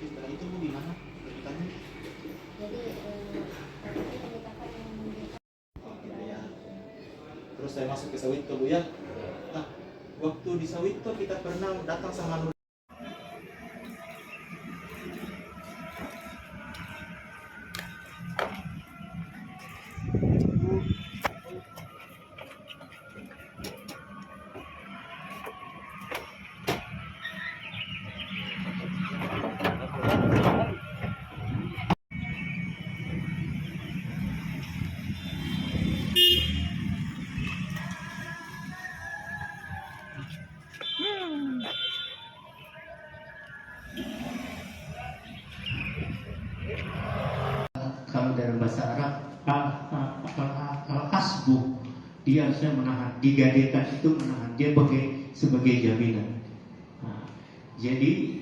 Setelah itu Bu gimana lanjutannya? Jadi itu memberitakan yang Ya, ya. Terus saya masuk ke Sawito Bu ya. Nah, waktu di Sawito kita pernah datang sama Nur. Kalau dalam bahasa Arab al-hasbu, dia harusnya menahan, digadekan itu menahan, dia sebagai jaminan. Nah, jadi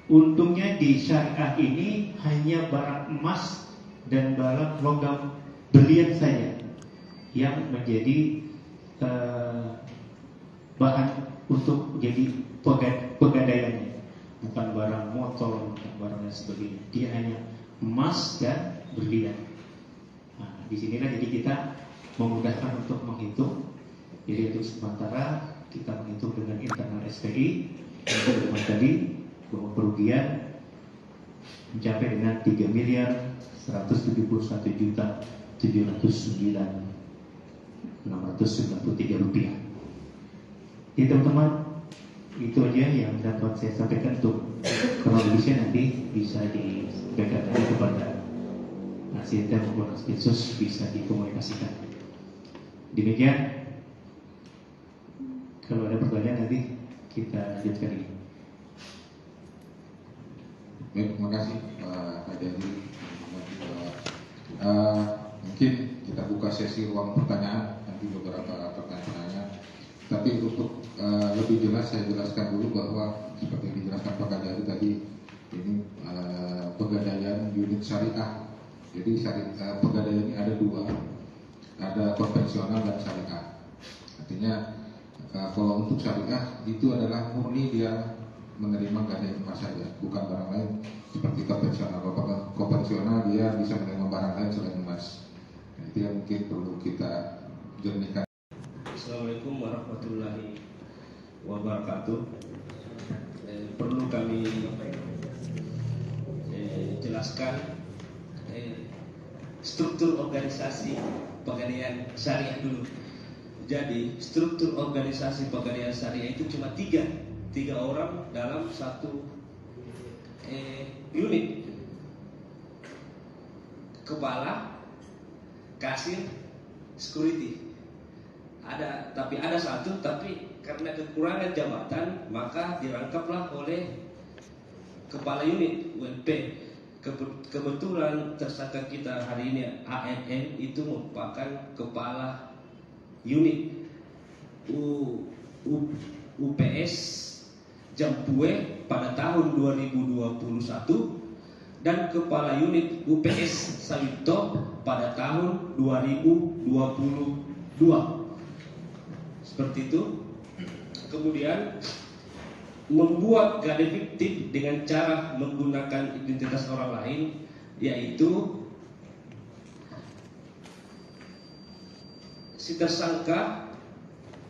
untungnya di syariah ini hanya barang emas dan barang logam berlian saja yang menjadi bahan untuk jadi pegadaiannya, bukan barang motor, bukan barang dan sebagainya. Dia hanya emas dan berlian. Nah, disinilah jadi kita memudahkan untuk menghitung. Jadi untuk sementara kita menghitung dengan internal SPI yang tadi kerugian mencapai dengan 3.171.709.693 rupiah. Jadi teman-teman, itu aja yang dapat saya sampaikan. Untuk kronologisnya nanti bisa disampaikan lagi kepada asisten maupun asisten bisa dikomunikasikan. Demikian, kalau ada pertanyaan nanti kita lanjutkan ini. Baik, terima kasih Pak Jadi. Mungkin kita buka sesi ruang pertanyaan, nanti beberapa pertanyaan. Tapi untuk lebih jelas saya jelaskan dulu bahwa seperti yang dijelaskan Pak Kajari tadi, ini pegadaian unit syariah. Jadi pegadaian ini ada dua, ada konvensional dan syariah. Artinya kalau untuk syariah itu adalah murni dia menerima gadai emas saja, bukan barang lain seperti konvensional. Kalau konvensional dia bisa menerima barang lain selain emas. Nah, itu yang mungkin perlu kita jernihkan. Assalamualaikum warahmatullahi wabarakatuh. Perlu kami jelaskan struktur organisasi pegadaian syariah dulu. Jadi struktur organisasi pegadaian syariah itu cuma tiga orang dalam satu unit: kepala, kasir, security. Tapi ada satu, tapi karena kekurangan jabatan maka dirangkaplah oleh kepala unit ULP. Kebetulan tersangka kita hari ini ANN itu merupakan kepala unit UPS Jampue pada tahun 2021 dan kepala unit UPS Sawito pada tahun 2022. Seperti itu. Kemudian membuat gadai fiktif dengan cara menggunakan identitas orang lain, yaitu si tersangka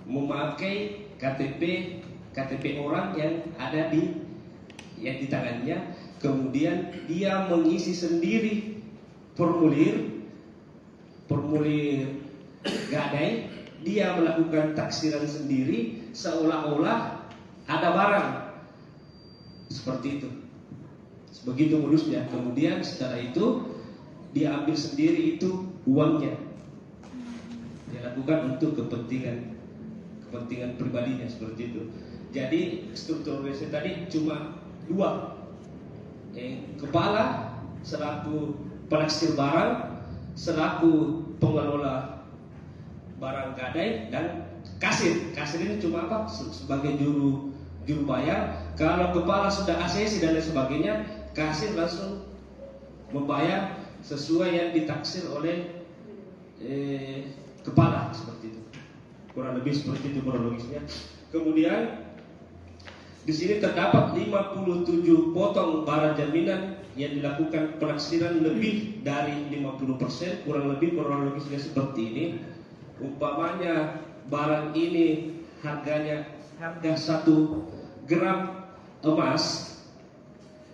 memakai KTP orang yang ada di tangannya, kemudian dia mengisi sendiri formulir gadai. Dia melakukan taksiran sendiri seolah-olah ada barang. Seperti itu. Begitu modusnya. Kemudian setelah itu dia ambil sendiri itu uangnya. Dia lakukan untuk kepentingan pribadinya, seperti itu. Jadi struktur organisasi tadi cuma dua. Kepala selaku penaksir barang, selaku pengelola barang gadai, dan kasir. Kasir ini cuma apa? Sebagai juru bayar. Kalau kepala sudah ACC dan lain sebagainya, kasir langsung membayar sesuai yang ditaksir oleh kepala, seperti itu. Kurang lebih seperti itu kronologisnya. Kemudian Di sini terdapat 57 potong barang jaminan yang dilakukan penaksiran lebih dari 50%, kurang lebih kronologisnya seperti ini. Umpamanya barang ini harga 1 gram emas,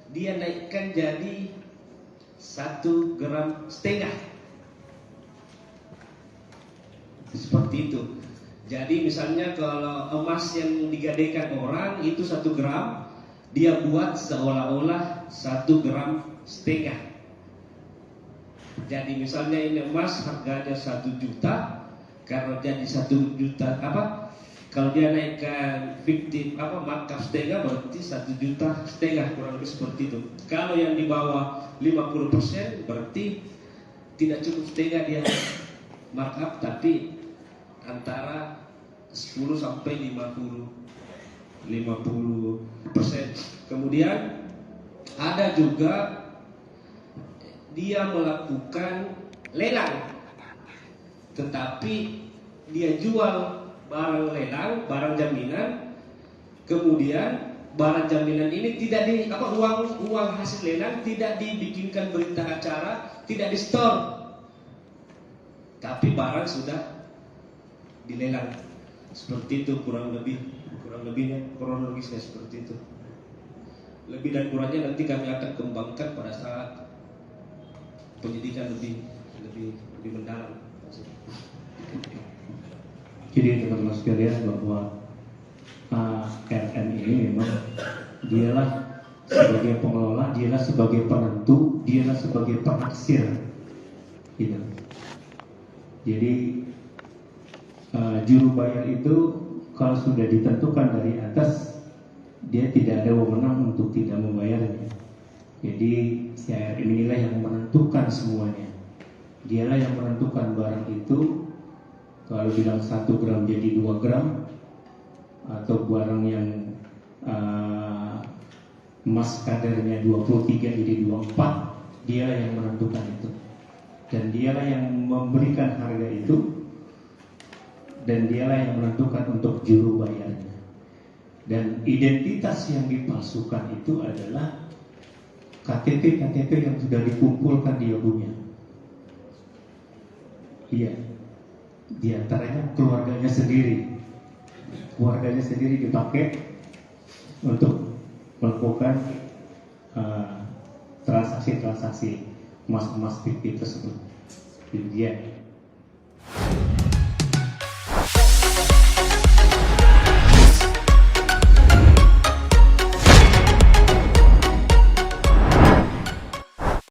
dia naikkan jadi 1,5 gram. Seperti itu. Jadi misalnya kalau emas yang digadaikan orang itu 1 gram, dia buat seolah-olah 1,5 gram. Jadi misalnya ini emas harganya 1 juta, karena jadi 1 juta kalau dia naikkan fiktif markup setengah, berarti 1,5 juta, kurang lebih seperti itu. Kalau yang di bawah 50% berarti tidak cukup setengah dia markup, tapi antara 10 sampai 50%. Kemudian ada juga dia melakukan lelang, tetapi dia jual barang lelang, barang jaminan, kemudian barang jaminan ini tidak uang hasil lelang tidak dibikinkan berita acara, tidak di store, tapi barang sudah dilelang. Seperti itu kurang lebihnya kronologisnya seperti itu. Lebih dan kurangnya nanti kami akan kembangkan pada saat penyidikan lebih mendalam. Jadi teman-teman sekalian bahwa RN ini memang dialah sebagai pengelola, dialah sebagai penentu, dialah sebagai penaksir, gitu. Jadi juru bayar itu kalau sudah ditentukan dari atas, dia tidak ada wewenang untuk tidak membayarnya. Jadi si ARN inilah yang menentukan semuanya. Dialah yang menentukan barang itu. Kalau bilang 1 gram jadi 2 gram, atau barang yang emas kadarnya 23 jadi 24, dialah yang menentukan itu. Dan dialah yang memberikan harga itu, dan dialah yang menentukan untuk juru bayarnya. Dan identitas yang dipalsukan itu adalah KTP yang sudah dikumpulkan dia punya. Iya, di antaranya keluarganya sendiri dipakai untuk melakukan transaksi-transaksi emas-emas fiktif tersebut. Demikian.